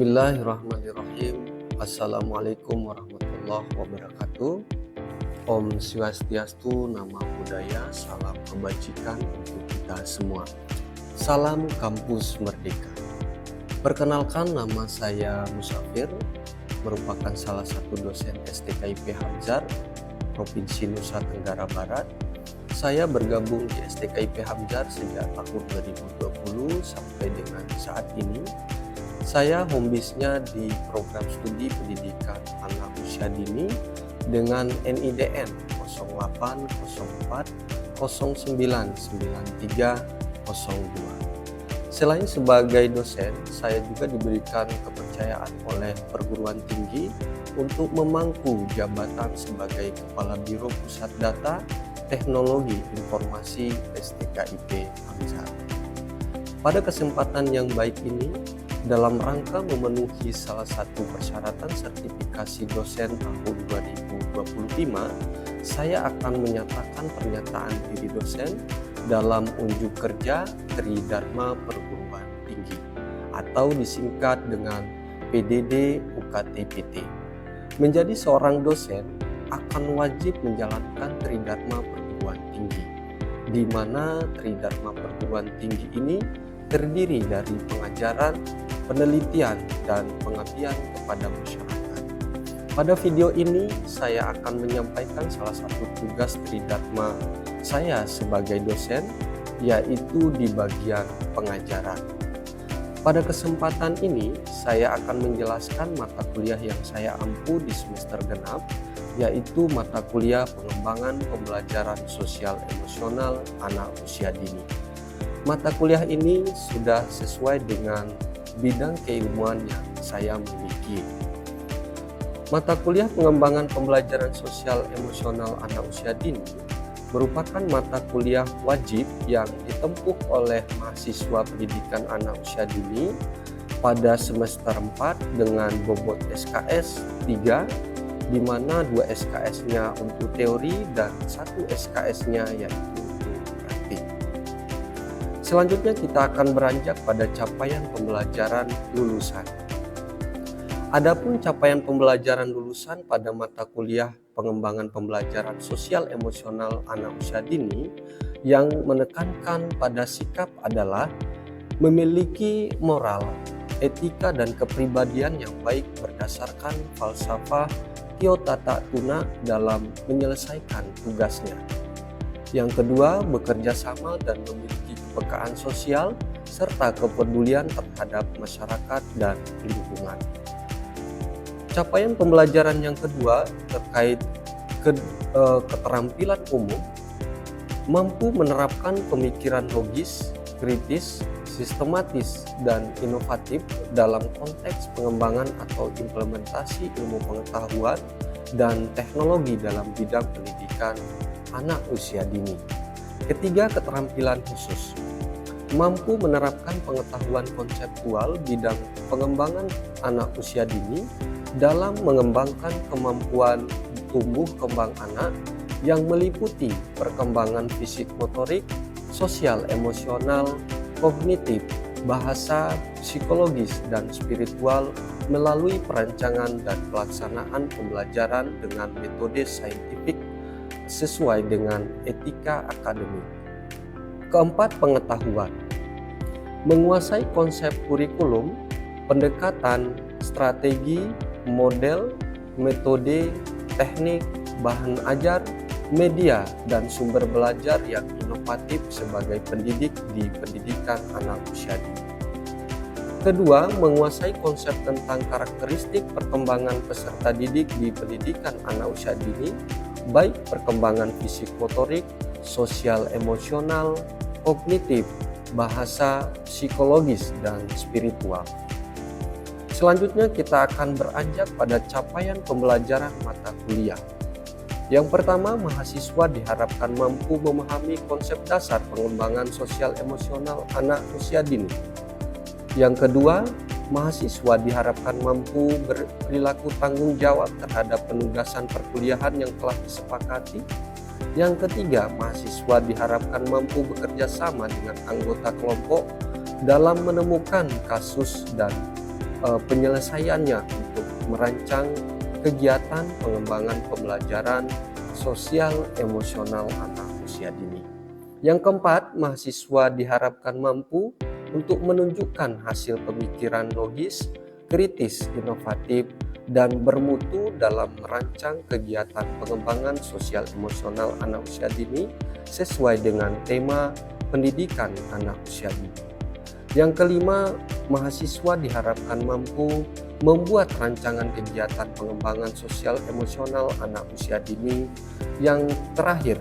Bismillahirrahmanirrahim. Assalamualaikum warahmatullahi wabarakatuh. Om Swastiastu, Namo Buddhaya, salam kebajikan untuk kita semua. Salam Kampus Merdeka. Perkenalkan, nama saya Musafir, merupakan salah satu dosen STKIP Hamzar, Provinsi Nusa Tenggara Barat. Saya bergabung di STKIP Hamzar sejak tahun 2020 sampai dengan saat ini. Saya home base-nya di program studi pendidikan anak usia dini dengan NIDN 0804 099302. Selain sebagai dosen, saya juga diberikan kepercayaan oleh perguruan tinggi untuk memangku jabatan sebagai Kepala Biro Pusat Data Teknologi Informasi STKIP Hamzar. Pada kesempatan yang baik ini, dalam rangka memenuhi salah satu persyaratan sertifikasi dosen tahun 2025, saya akan menyatakan pernyataan diri dosen dalam unjuk kerja Tridharma Perguruan Tinggi atau disingkat dengan PDD UKT-PT. Menjadi seorang dosen akan wajib menjalankan Tridharma Perguruan Tinggi, di mana Tridharma Perguruan Tinggi ini terdiri dari pengajaran, penelitian, dan pengabdian kepada masyarakat. Pada video ini, saya akan menyampaikan salah satu tugas Tridharma saya sebagai dosen, yaitu di bagian pengajaran. Pada kesempatan ini, saya akan menjelaskan mata kuliah yang saya ampu di semester genap, yaitu mata kuliah pengembangan pembelajaran sosial emosional anak usia dini. Mata kuliah ini sudah sesuai dengan bidang keilmuan yang saya miliki. Mata kuliah pengembangan pembelajaran sosial emosional anak usia dini merupakan mata kuliah wajib yang ditempuh oleh mahasiswa pendidikan anak usia dini pada semester 4 dengan bobot SKS 3, di mana 2 SKS-nya untuk teori dan 1 SKS-nya yaitu untuk praktik. Selanjutnya kita akan beranjak pada capaian pembelajaran lulusan. Adapun capaian pembelajaran lulusan pada mata kuliah pengembangan pembelajaran sosial emosional anak usia dini yang menekankan pada sikap adalah memiliki moral, etika, dan kepribadian yang baik berdasarkan falsafah Tiyotata Tuna dalam menyelesaikan tugasnya. Yang kedua, bekerja sama dan memiliki kepekaan sosial serta kepedulian terhadap masyarakat dan lingkungan. Capaian pembelajaran yang kedua terkait keterampilan umum, mampu menerapkan pemikiran logis, kritis, sistematis, dan inovatif dalam konteks pengembangan atau implementasi ilmu pengetahuan dan teknologi dalam bidang pendidikan anak usia dini. Ketiga, keterampilan khusus, mampu menerapkan pengetahuan konseptual bidang pengembangan anak usia dini dalam mengembangkan kemampuan tumbuh kembang anak yang meliputi perkembangan fisik motorik, sosial emosional, kognitif, bahasa, psikologis, dan spiritual melalui perancangan dan pelaksanaan pembelajaran dengan metode saintifik sesuai dengan etika akademik. Keempat, pengetahuan, menguasai konsep kurikulum, pendekatan, strategi, model, metode, teknik, bahan ajar, media, dan sumber belajar yang inovatif sebagai pendidik di pendidikan anak usia dini. Kedua, menguasai konsep tentang karakteristik perkembangan peserta didik di pendidikan anak usia dini, baik perkembangan fisik motorik, sosial emosional, kognitif, bahasa, psikologis, dan spiritual. Selanjutnya kita akan beranjak pada capaian pembelajaran mata kuliah. Yang pertama, mahasiswa diharapkan mampu memahami konsep dasar pengembangan sosial emosional anak usia dini. Yang kedua, mahasiswa diharapkan mampu berperilaku tanggung jawab terhadap penugasan perkuliahan yang telah disepakati. Yang ketiga, mahasiswa diharapkan mampu bekerja sama dengan anggota kelompok dalam menemukan kasus dan penyelesaiannya untuk merancang kegiatan pengembangan pembelajaran sosial emosional anak usia dini. Yang keempat, mahasiswa diharapkan mampu untuk menunjukkan hasil pemikiran logis, kritis, inovatif, dan bermutu dalam merancang kegiatan pengembangan sosial emosional anak usia dini sesuai dengan tema pendidikan anak usia dini. Yang kelima, mahasiswa diharapkan mampu membuat rancangan kegiatan pengembangan sosial emosional anak usia dini. Yang terakhir,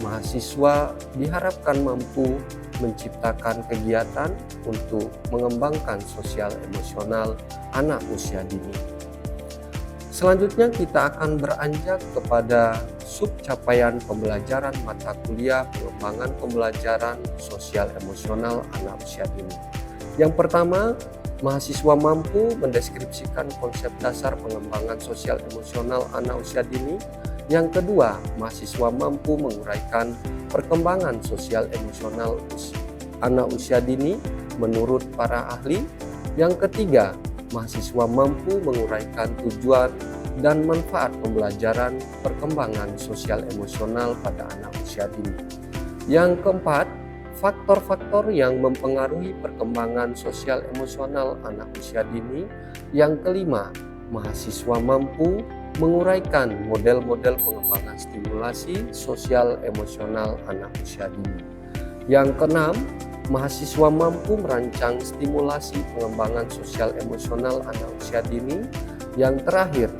mahasiswa diharapkan mampu menciptakan kegiatan untuk mengembangkan sosial emosional anak usia dini. Selanjutnya kita akan beranjak kepada sub capaian pembelajaran mata kuliah pengembangan pembelajaran sosial emosional anak usia dini. Yang pertama, mahasiswa mampu mendeskripsikan konsep dasar pengembangan sosial emosional anak usia dini. Yang kedua, mahasiswa mampu menguraikan perkembangan sosial emosional anak usia dini menurut para ahli. Yang ketiga, mahasiswa mampu menguraikan tujuan dan manfaat pembelajaran perkembangan sosial emosional pada anak usia dini. Yang keempat, faktor-faktor yang mempengaruhi perkembangan sosial emosional anak usia dini. Yang kelima, mahasiswa mampu menguraikan model-model pengembangan stimulasi sosial emosional anak usia dini. Yang keenam, mahasiswa mampu merancang stimulasi pengembangan sosial emosional anak usia dini. Yang terakhir,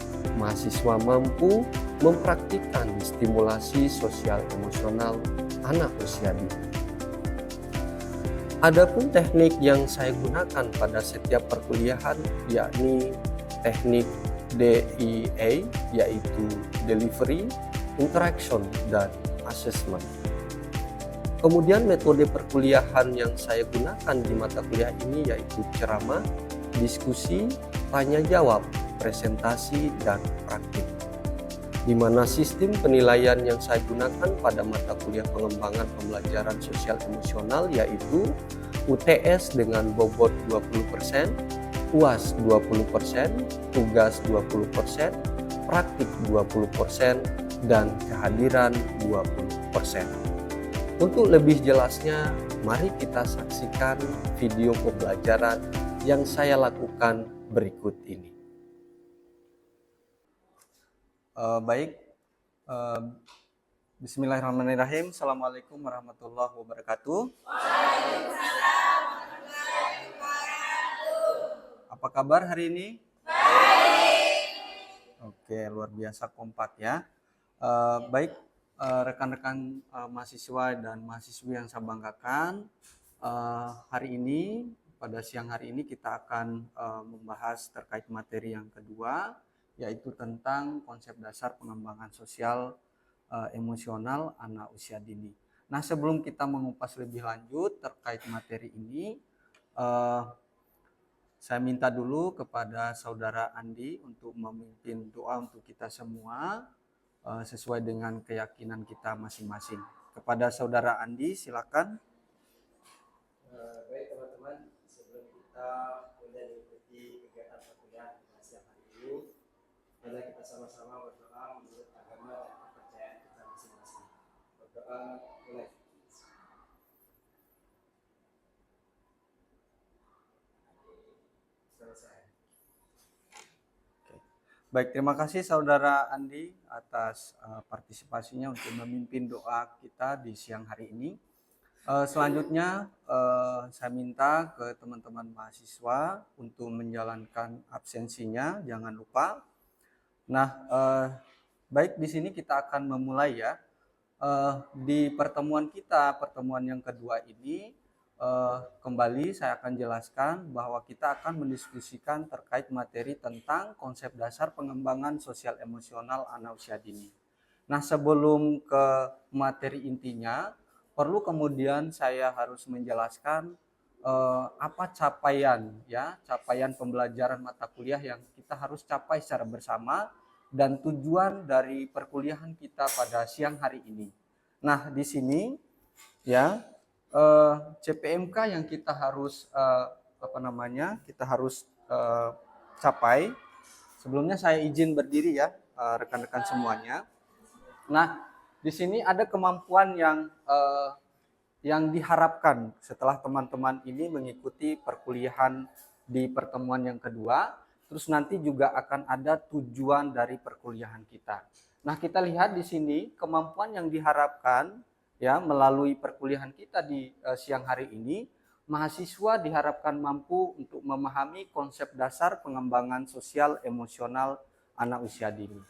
mahasiswa mampu mempraktikkan stimulasi sosial emosional anak usia dini. Adapun teknik yang saya gunakan pada setiap perkuliahan yakni teknik DIA, yaitu Delivery, Interaction, dan Assessment. Kemudian metode perkuliahan yang saya gunakan di mata kuliah ini yaitu ceramah, diskusi, tanya jawab, presentasi, dan praktik. Di mana sistem penilaian yang saya gunakan pada mata kuliah pengembangan pembelajaran sosial emosional yaitu UTS dengan bobot 20%, UAS 20%, tugas 20%, praktik 20%, dan kehadiran 20%. Untuk lebih jelasnya, mari kita saksikan video pembelajaran yang saya lakukan berikut ini. Bismillahirrahmanirrahim. Assalamualaikum warahmatullahi wabarakatuh. Apa kabar hari ini? Baik. Oke, luar biasa kompak ya. Rekan-rekan mahasiswa dan mahasiswi yang saya banggakan, hari ini pada siang hari ini kita akan membahas terkait materi yang kedua, yaitu tentang konsep dasar pengembangan sosial emosional anak usia dini. Nah, sebelum kita mengupas lebih lanjut terkait materi ini, saya minta dulu kepada Saudara Andi untuk memimpin doa untuk kita semua sesuai dengan keyakinan kita masing-masing. Kepada Saudara Andi, silakan. Baik teman-teman, sebelum kita mulai mengikuti kegiatan perkuliahan siang hari ini, mari kita sama-sama berdoa menurut agama dan kepercayaan kita masing-masing. Berdoa mulai. Selesai. Baik, terima kasih Saudara Andi atas partisipasinya untuk memimpin doa kita di siang hari ini. Selanjutnya saya minta ke teman-teman mahasiswa untuk menjalankan absensinya, jangan lupa. Nah, baik, di sini kita akan memulai ya. Di pertemuan yang kedua ini, kembali saya akan jelaskan bahwa kita akan mendiskusikan terkait materi tentang konsep dasar pengembangan sosial emosional anak usia dini. Nah, sebelum ke materi intinya, perlu kemudian saya harus menjelaskan apa capaian pembelajaran mata kuliah yang kita harus capai secara bersama dan tujuan dari perkuliahan kita pada siang hari ini. Nah, di sini CPMK yang kita harus capai. Sebelumnya saya izin berdiri ya, rekan-rekan semuanya. Nah, di sini ada kemampuan yang diharapkan setelah teman-teman ini mengikuti perkuliahan di pertemuan yang kedua. Terus nanti juga akan ada tujuan dari perkuliahan kita. Nah, kita lihat di sini kemampuan yang diharapkan ya melalui perkuliahan kita di siang hari ini. Mahasiswa diharapkan mampu untuk memahami konsep dasar pengembangan sosial emosional anak usia dini.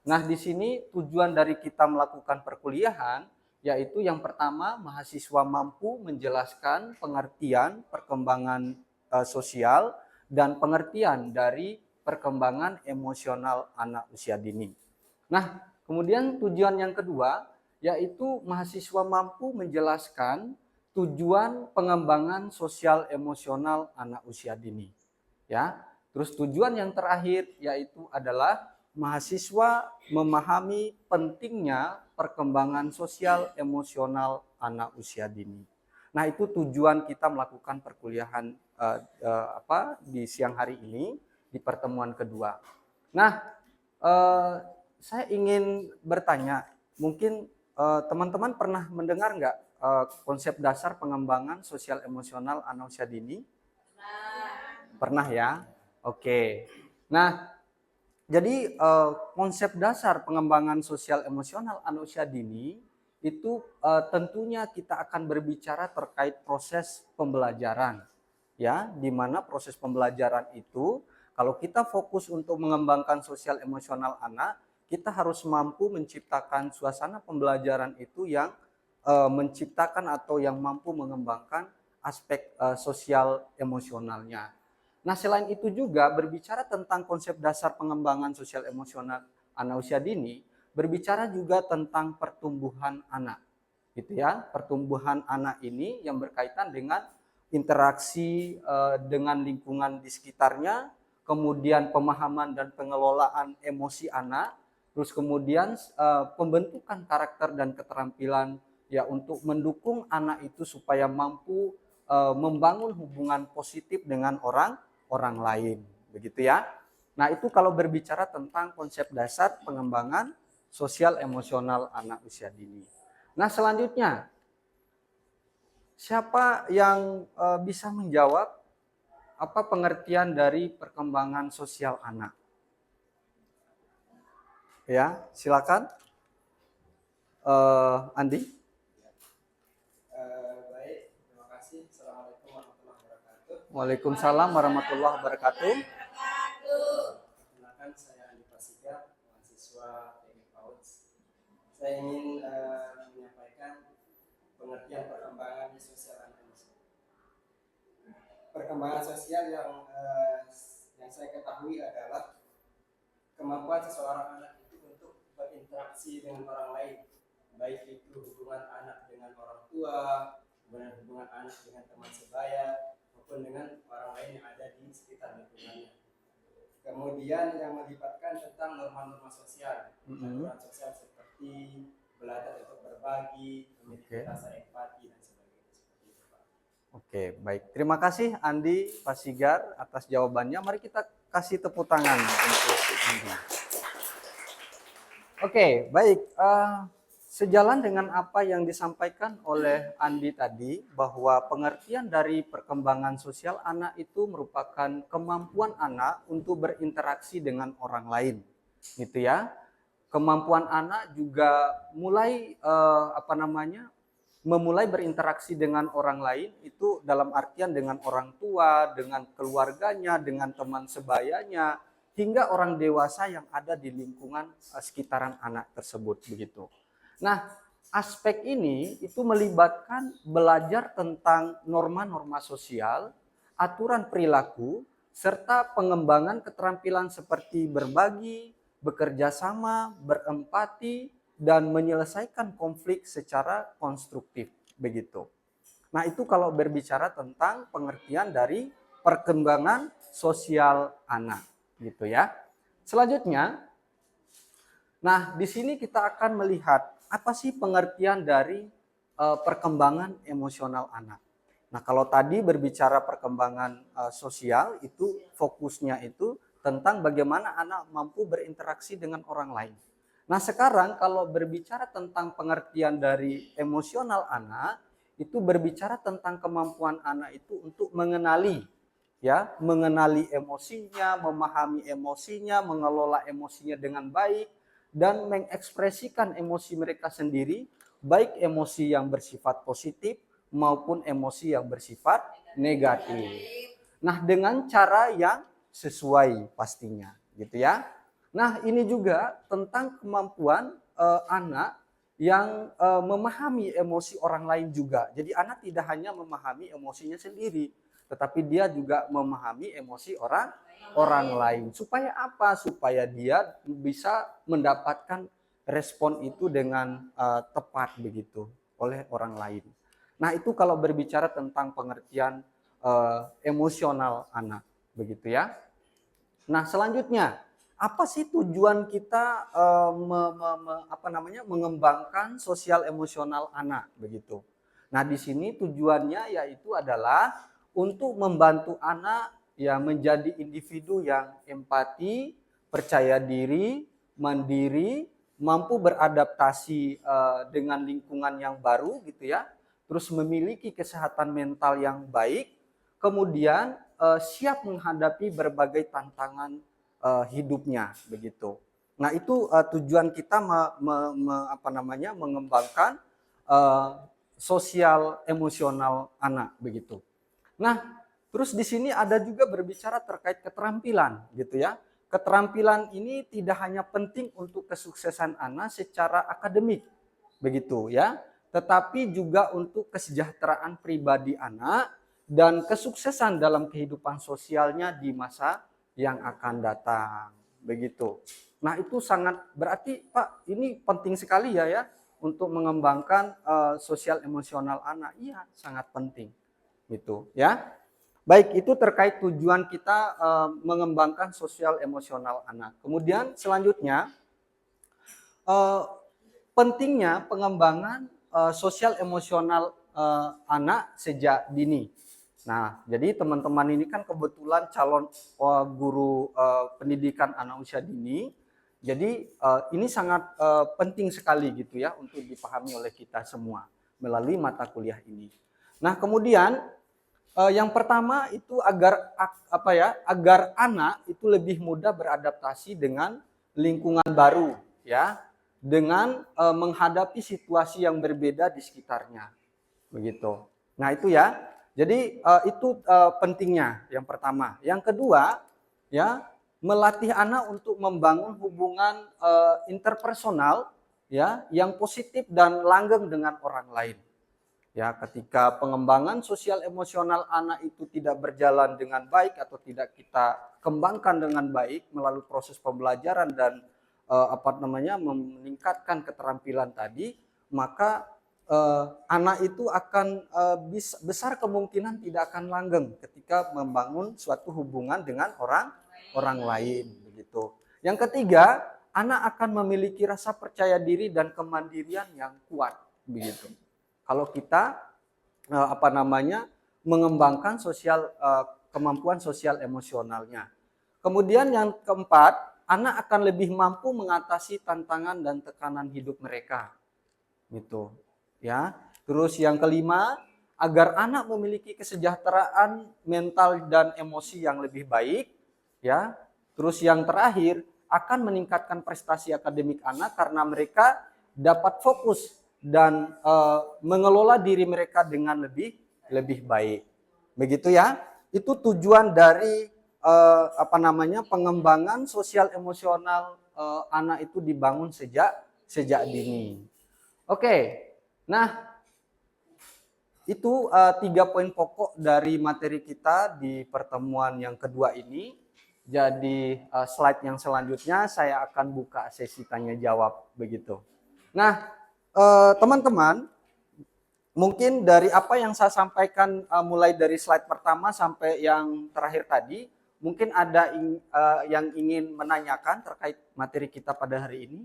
Nah, di sini tujuan dari kita melakukan perkuliahan yaitu yang pertama, mahasiswa mampu menjelaskan pengertian perkembangan sosial dan pengertian dari perkembangan emosional anak usia dini. Nah, kemudian tujuan yang kedua yaitu mahasiswa mampu menjelaskan tujuan pengembangan sosial emosional anak usia dini. Ya. Terus tujuan yang terakhir yaitu adalah mahasiswa memahami pentingnya perkembangan sosial emosional anak usia dini. Nah, itu tujuan kita melakukan perkuliahan di siang hari ini di pertemuan kedua. Nah, saya ingin bertanya, mungkin teman-teman pernah mendengar nggak konsep dasar pengembangan sosial emosional anak usia dini? Pernah ya? Oke. Nah, jadi konsep dasar pengembangan sosial emosional anak usia dini itu tentunya kita akan berbicara terkait proses pembelajaran. Ya, di mana proses pembelajaran itu kalau kita fokus untuk mengembangkan sosial emosional anak, kita harus mampu menciptakan suasana pembelajaran itu yang menciptakan atau yang mampu mengembangkan aspek sosial emosionalnya. Nah, selain itu juga berbicara tentang konsep dasar pengembangan sosial emosional anak usia dini, berbicara juga tentang pertumbuhan anak. Gitu ya. Pertumbuhan anak ini yang berkaitan dengan interaksi dengan lingkungan di sekitarnya, kemudian pemahaman dan pengelolaan emosi anak, terus kemudian pembentukan karakter dan keterampilan ya untuk mendukung anak itu supaya mampu membangun hubungan positif dengan orang lain, begitu ya. Nah, itu kalau berbicara tentang konsep dasar pengembangan sosial emosional anak usia dini. Nah, selanjutnya siapa yang bisa menjawab apa pengertian dari perkembangan sosial anak? Ya, silakan. Andi. Baik, terima kasih. Assalamualaikum warahmatullahi wabarakatuh. Waalaikumsalam warahmatullahi wabarakatuh. Perkenalkan, saya Andi Pasigar, mahasiswa Teknik PAUD. Saya ingin menyampaikan pengertian perkembangan di sosial anak ini. Perkembangan sosial yang saya ketahui adalah kemampuan seseorang anak itu untuk berinteraksi dengan orang lain, baik itu hubungan anak dengan orang tua, hubungan anak dengan teman sebaya, maupun dengan orang lain yang ada di sekitar lingkungannya. Kemudian yang melibatkan tentang norma-norma sosial, aturan sosial seperti belajar untuk berbagi, memiliki rasa empati dan sebagainya. Seperti itu, Pak. Oke, baik. Terima kasih Andi Pasigar atas jawabannya. Mari kita kasih tepuk tangan untuk Andi. Oke, baik. Sejalan dengan apa yang disampaikan oleh Andi tadi, bahwa pengertian dari perkembangan sosial anak itu merupakan kemampuan anak untuk berinteraksi dengan orang lain, gitu ya. Kemampuan anak juga mulai memulai berinteraksi dengan orang lain itu dalam artian dengan orang tua, dengan keluarganya, dengan teman sebayanya, hingga orang dewasa yang ada di lingkungan sekitaran anak tersebut, begitu. Nah, aspek ini itu melibatkan belajar tentang norma-norma sosial, aturan perilaku, serta pengembangan keterampilan seperti berbagi, bekerja sama, berempati, dan menyelesaikan konflik secara konstruktif, begitu. Nah, itu kalau berbicara tentang pengertian dari perkembangan sosial anak, gitu ya. Selanjutnya, nah di sini kita akan melihat apa sih pengertian dari perkembangan emosional anak. Nah, kalau tadi berbicara perkembangan sosial, itu fokusnya itu tentang bagaimana anak mampu berinteraksi dengan orang lain. Nah, sekarang kalau berbicara tentang pengertian dari emosional anak, itu berbicara tentang kemampuan anak itu untuk mengenali, ya, mengenali emosinya, memahami emosinya, mengelola emosinya dengan baik, dan mengekspresikan emosi mereka sendiri, baik emosi yang bersifat positif maupun emosi yang bersifat negatif. Nah, dengan cara yang sesuai pastinya, gitu ya. Nah, ini juga tentang kemampuan anak yang memahami emosi orang lain juga. Jadi anak tidak hanya memahami emosinya sendiri, tetapi dia juga memahami emosi orang lain. Supaya apa? Supaya dia bisa mendapatkan respon itu dengan tepat begitu oleh orang lain. Nah, itu kalau berbicara tentang pengertian emosional anak, begitu ya. Nah, selanjutnya, apa sih tujuan kita mengembangkan sosial emosional anak, begitu. Nah, di sini tujuannya yaitu adalah untuk membantu anak ya menjadi individu yang empati, percaya diri, mandiri, mampu beradaptasi dengan lingkungan yang baru gitu ya. Terus memiliki kesehatan mental yang baik, kemudian siap menghadapi berbagai tantangan hidupnya begitu. Nah, itu tujuan kita mengembangkan sosial emosional anak begitu. Nah, terus di sini ada juga berbicara terkait keterampilan gitu ya. Keterampilan ini tidak hanya penting untuk kesuksesan anak secara akademik begitu ya, tetapi juga untuk kesejahteraan pribadi anak dan kesuksesan dalam kehidupan sosialnya di masa yang akan datang begitu. Nah, itu sangat berarti Pak, ini penting sekali ya untuk mengembangkan sosial emosional anak. Iya, sangat penting gitu ya. Baik, itu terkait tujuan kita mengembangkan sosial emosional anak. Kemudian selanjutnya pentingnya pengembangan sosial emosional anak sejak dini. Nah, jadi teman-teman ini kan kebetulan calon guru pendidikan anak usia dini. Jadi ini sangat penting sekali gitu ya untuk dipahami oleh kita semua melalui mata kuliah ini. Nah, kemudian yang pertama itu agar anak itu lebih mudah beradaptasi dengan lingkungan baru ya, dengan menghadapi situasi yang berbeda di sekitarnya. Begitu. Nah, itu ya. Jadi itu pentingnya yang pertama. Yang kedua, ya, melatih anak untuk membangun hubungan interpersonal ya yang positif dan langgeng dengan orang lain. Ya, ketika pengembangan sosial emosional anak itu tidak berjalan dengan baik atau tidak kita kembangkan dengan baik melalui proses pembelajaran dan meningkatkan keterampilan tadi, maka anak itu akan besar kemungkinan tidak akan langgeng ketika membangun suatu hubungan dengan orang lain begitu. Yang ketiga, anak akan memiliki rasa percaya diri dan kemandirian yang kuat begitu. Kalau kita mengembangkan kemampuan sosial emosionalnya. Kemudian yang keempat, anak akan lebih mampu mengatasi tantangan dan tekanan hidup mereka. Gitu. Ya. Terus yang kelima, agar anak memiliki kesejahteraan mental dan emosi yang lebih baik, ya. Terus yang terakhir, akan meningkatkan prestasi akademik anak karena mereka dapat fokus dan mengelola diri mereka dengan lebih baik. Begitu ya. Itu tujuan dari pengembangan sosial emosional anak itu dibangun sejak dini. Oke. Nah, itu 3 poin pokok dari materi kita di pertemuan yang kedua ini. Jadi slide yang selanjutnya saya akan buka sesi tanya jawab begitu. Nah, teman-teman, mungkin dari apa yang saya sampaikan mulai dari slide pertama sampai yang terakhir tadi, mungkin ada yang ingin menanyakan terkait materi kita pada hari ini.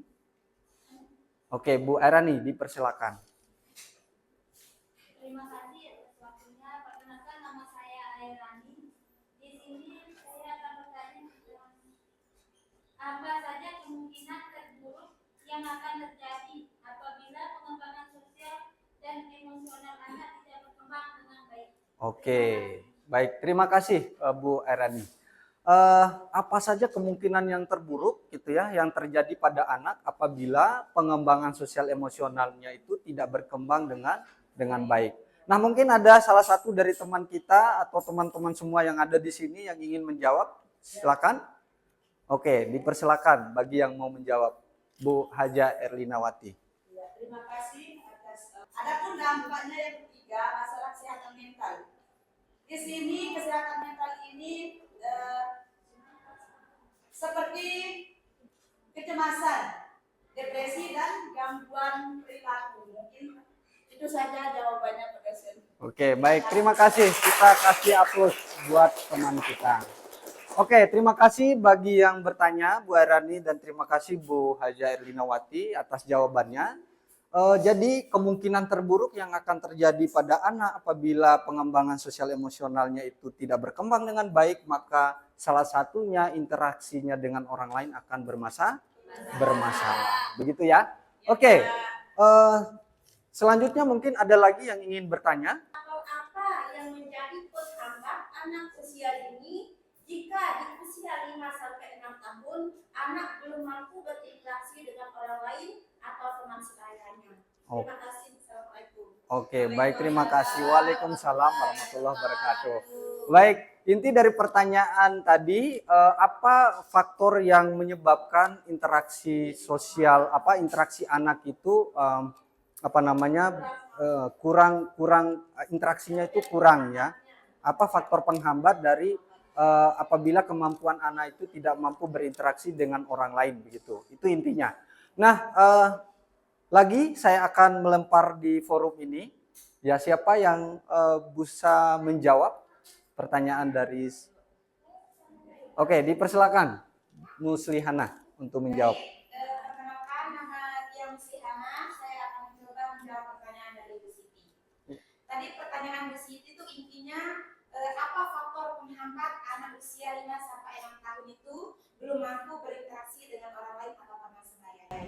Oke, Bu Airani, dipersilakan. Terima kasih atas waktunya Pak yang akan terjadi apabila pengembangan sosial dan emosional anak tidak berkembang dengan baik. Oke, baik. Terima kasih Bu Erani. Apa saja kemungkinan yang terburuk gitu ya yang terjadi pada anak apabila pengembangan sosial emosionalnya itu tidak berkembang dengan baik. Nah, mungkin ada salah satu dari teman kita atau teman-teman semua yang ada di sini yang ingin menjawab. Silakan. Oke, dipersilakan bagi yang mau menjawab. Bu Haja Erlinawati. Ya, terima kasih atas. Adapun dampaknya yang ketiga, masalah kesehatan mental. Di sini kesehatan mental ini seperti kecemasan, depresi dan gangguan perilaku. Mungkin itu saja jawabannya Pak Dosen. Oke, baik. Terima kasih. Kita kasih aplaus buat teman kita. Oke, terima kasih bagi yang bertanya, Bu Erani, dan terima kasih Bu Haja Erlinawati atas jawabannya. Jadi kemungkinan terburuk yang akan terjadi pada anak apabila pengembangan sosial emosionalnya itu tidak berkembang dengan baik, maka salah satunya interaksinya dengan orang lain akan bermasalah. Begitu ya? Oke. Selanjutnya mungkin ada lagi yang ingin bertanya. Atau apa yang menjadi penghambat anak usia dini jika di usia 5 sampai 6 tahun anak belum mampu berinteraksi dengan orang lain atau teman sebagainya. Terima kasih. Assalamualaikum. Oke, baik, terima kasih. Waalaikumsalam warahmatullahi wabarakatuh. Baik, inti dari pertanyaan tadi, apa faktor yang menyebabkan interaksi sosial, interaksi anak itu kurang interaksinya itu kurang ya? Apa faktor penghambat dari apabila kemampuan anak itu tidak mampu berinteraksi dengan orang lain begitu? Itu intinya. Nah, lagi saya akan melempar di forum ini. Ya, siapa yang bisa menjawab pertanyaan dari? Oke, dipersilakan Muslihana untuk menjawab. Perkenalkan, nama Tia Muslihana. Saya akan mencoba menjawab pertanyaan dari Bu Siti. Tadi pertanyaan Bu Siti itu intinya apa faktor penghambat anak usia 5 sampai 6 tahun itu belum mampu berinteraksi dengan orang lain atau teman sebagainya.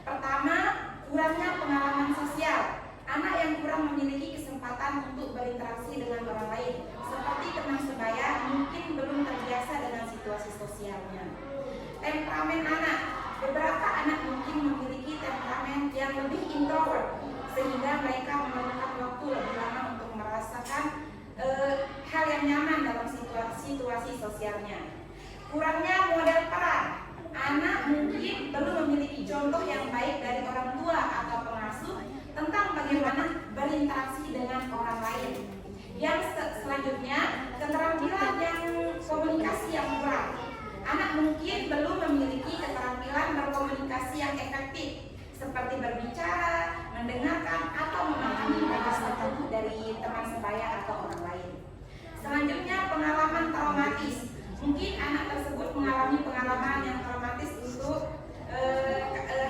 Pertama, kurangnya pengalaman sosial. Anak yang kurang memiliki kesempatan untuk berinteraksi dengan orang lain, seperti teman sebaya, mungkin belum terbiasa dengan situasi sosialnya. Temperamen anak. Beberapa anak mungkin memiliki temperamen yang lebih introvert, sehingga mereka memerlukan waktu lebih lama untuk merasakan hal yang nyaman dalam situasi sosialnya. Kurangnya model peran. Anak mungkin belum memiliki contoh yang baik dari orang tua atau pengasuh tentang bagaimana berinteraksi dengan orang lain. Yang selanjutnya, keterampilan yang komunikasi yang kurang. Anak mungkin belum memiliki keterampilan berkomunikasi yang efektif, seperti berbicara, mendengarkan, atau memahami bahasa tubuh dari teman sebaya atau orang lain. Selanjutnya, pengalaman traumatis. Mungkin anak tersebut mengalami pengalaman yang traumatis untuk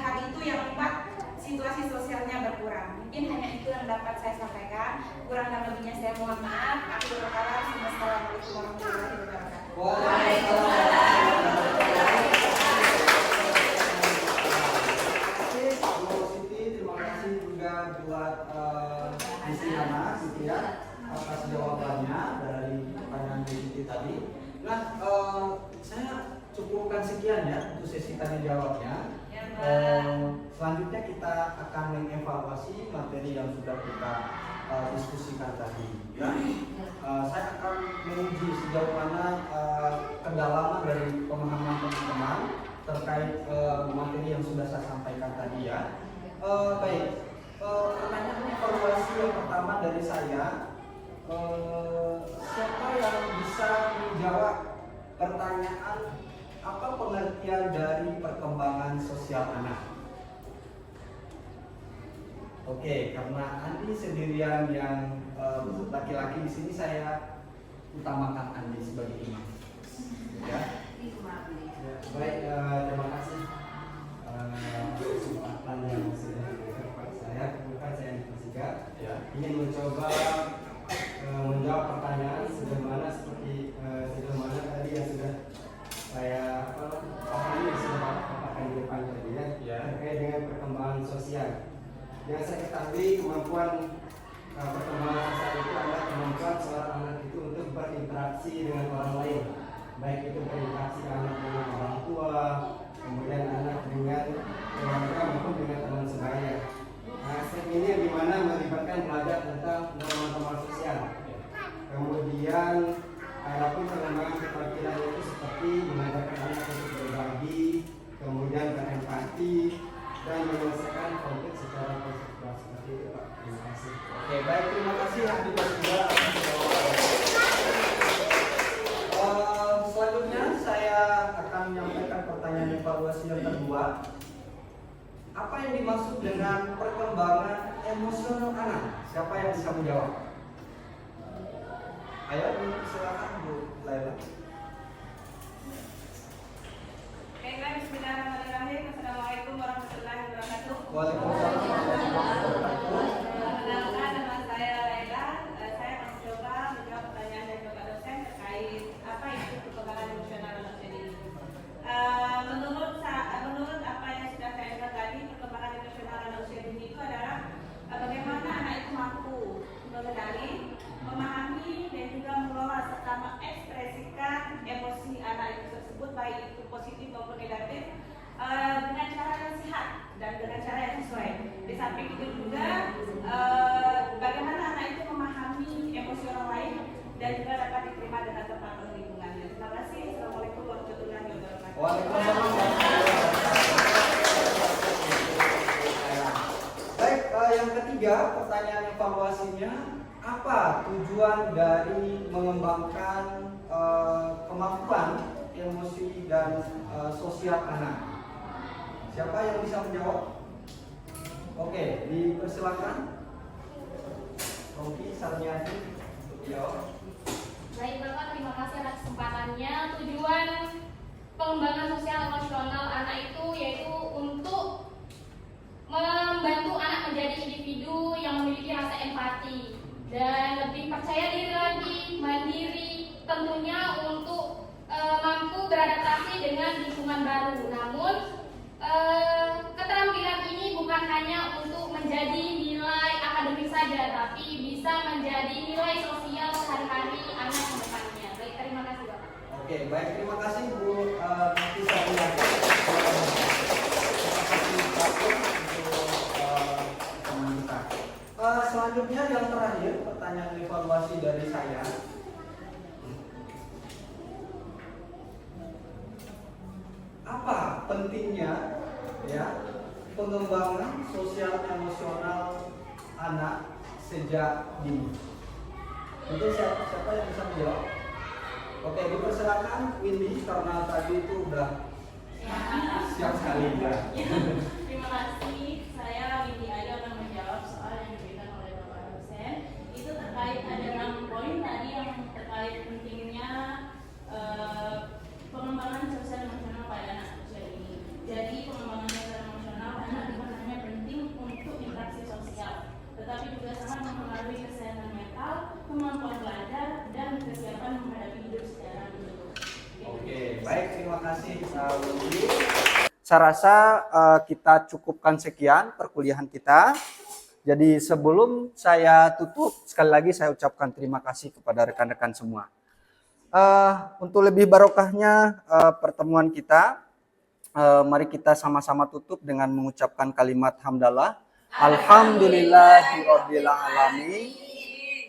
hal itu yang membuat situasi sosialnya berkurang. Mungkin hanya itu yang dapat saya sampaikan. Kurang dan lebihnya saya mohon maaf. Akhirul kalam. Assalamualaikum warahmatullahi wabarakatuh. Terima kasih juga buat Muslihana Siti ya atas jawabannya dari pertanyaan Siti tadi. Nah, saya cukupkan sekian ya untuk sesi tanya jawabnya. Selanjutnya kita akan mengevaluasi materi yang sudah kita diskusikan tadi. Ya. Saya akan menguji sejauh mana kedalaman dari pemahaman teman-teman terkait materi yang sudah saya sampaikan tadi ya. Baik, pertanyaan evaluasi yang pertama dari saya. Siapa yang bisa menjawab pertanyaan apa pengertian dari perkembangan sosial anak? Oke, karena Andi sendirian yang laki-laki di sini, saya utamakan Andi sebagai imam. Ya. Baik, terima kasih kesempatan yang sudah diberikan kepada saya. Kemudian saya dipersigat ingin mencoba menjawab pertanyaan sebagaimana tadi yang sudah saya pahami, yang sudah paparkan di depan tadi ya, terkait Yang saya ketahui kemampuan perkembangan sosial itu adalah kemampuan seorang anak itu untuk berinteraksi dengan orang lain, baik itu berinteraksi anak dengan orang tua, kemudian anak dengan keluarga maupun dengan teman sebaya. Nah, step ini yang dimana melibatkan belajar tentang norma-norma sosial. Kemudian adapun pengembangan keterampilan itu seperti mengajarkan anak untuk berbagi, kemudian berempati, dan menyelesaikan konflik secara konstruktif. Seperti itu, Pak. Terima kasih. Oke, baik, terima kasih Ahli Basida atas jawabannya. Selanjutnya saya akan menyampaikan pertanyaan evaluasi yang kedua. Apa yang dimaksud dengan perkembangan emosional anak? Siapa yang bisa menjawab? Ayo, silakan Bu Laila. Baiklah, bismillahirrahmanirrahim. Assalamualaikum warahmatullahi wabarakatuh. Waalaikumsalam warahmatullahi wabarakatuh. Perkenalkan, nama saya Laila. Saya akan mencoba menjawab pertanyaan dari Bapak dosen terkait apa itu perkembangan emosional anak usia dini. Menurut apa yang sudah saya dengar tadi, perkembangan emosional anak usia dini itu adalah bagaimana anak itu mampu mengenali, memahami, dan juga mengelola serta mengekspresikan emosi anak itu tersebut, baik itu positif maupun negatif, dengan cara yang sehat dan dengan cara yang sesuai. Di samping itu juga bagaimana anak itu memahami emosi orang lain dan juga dapat diterima dengan tepat oleh lingkungannya. Terima kasih. Assalamualaikum warahmatullahi wabarakatuh. Waalaikumsalam warahmatullahi wabarakatuh. Baik, yang ketiga pertanyaan evaluasinya, apa tujuan dari mengembangkan kemampuan emosi dan sosial anak? Siapa yang bisa menjawab? Oke, dipersilakan. Rocky Sarmiati untuk menjawab. Baik Bapak, terima kasih atas kesempatannya. Tujuan pengembangan sosial emosional anak itu yaitu untuk membantu anak menjadi individu yang memiliki rasa empati dan lebih percaya diri lagi, mandiri, tentunya untuk mampu beradaptasi dengan lingkungan baru. Namun keterampilan ini bukan hanya untuk menjadi nilai akademik saja, tapi bisa menjadi nilai sosial sehari-hari anak ke depannya. Baik, terima kasih Bapak. Oke, baik, terima kasih Bu Tisa Wiyanti. Terima kasih untuk teman kita. Selanjutnya yang terakhir, pertanyaan evaluasi dari saya. Apa pentingnya ya pengembangan sosial emosional anak sejak dini? Mungkin siapa yang bisa menjawab? Oke, dipersilakan Windy karena tadi itu udah siap sekali ya. Terima kasih. Saya Windy Ayu akan menjawab soal yang diberikan oleh Bapak dosen. Itu terkait ada 6 poin tadi yang terkait pentingnya pengembangan sosial emosional pada anak usia ini. Jadi pengembangan sosial emosional anak bukan hanya penting untuk interaksi sosial, tetapi juga sangat mempengaruhi kesehatan mental, kemampuan belajar, dan kesiapan menghadapi hidup secara menyeluruh. Oke, baik, terima kasih Windy. Saya rasa kita cukupkan sekian perkuliahan kita. Jadi sebelum saya tutup, sekali lagi saya ucapkan terima kasih kepada rekan-rekan semua. Untuk lebih barokahnya pertemuan kita, mari kita sama-sama tutup dengan mengucapkan kalimat hamdalah. Alhamdulillahirabbil alamin.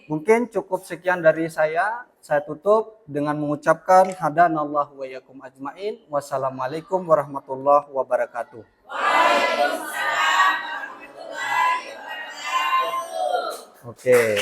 Mungkin cukup sekian dari saya. Saya tutup dengan mengucapkan hadanallahu wa iyyakum ajmain. Wassalamualaikum warahmatullahi wabarakatuh. Waalaikumsalam warahmatullahi wabarakatuh. Oke.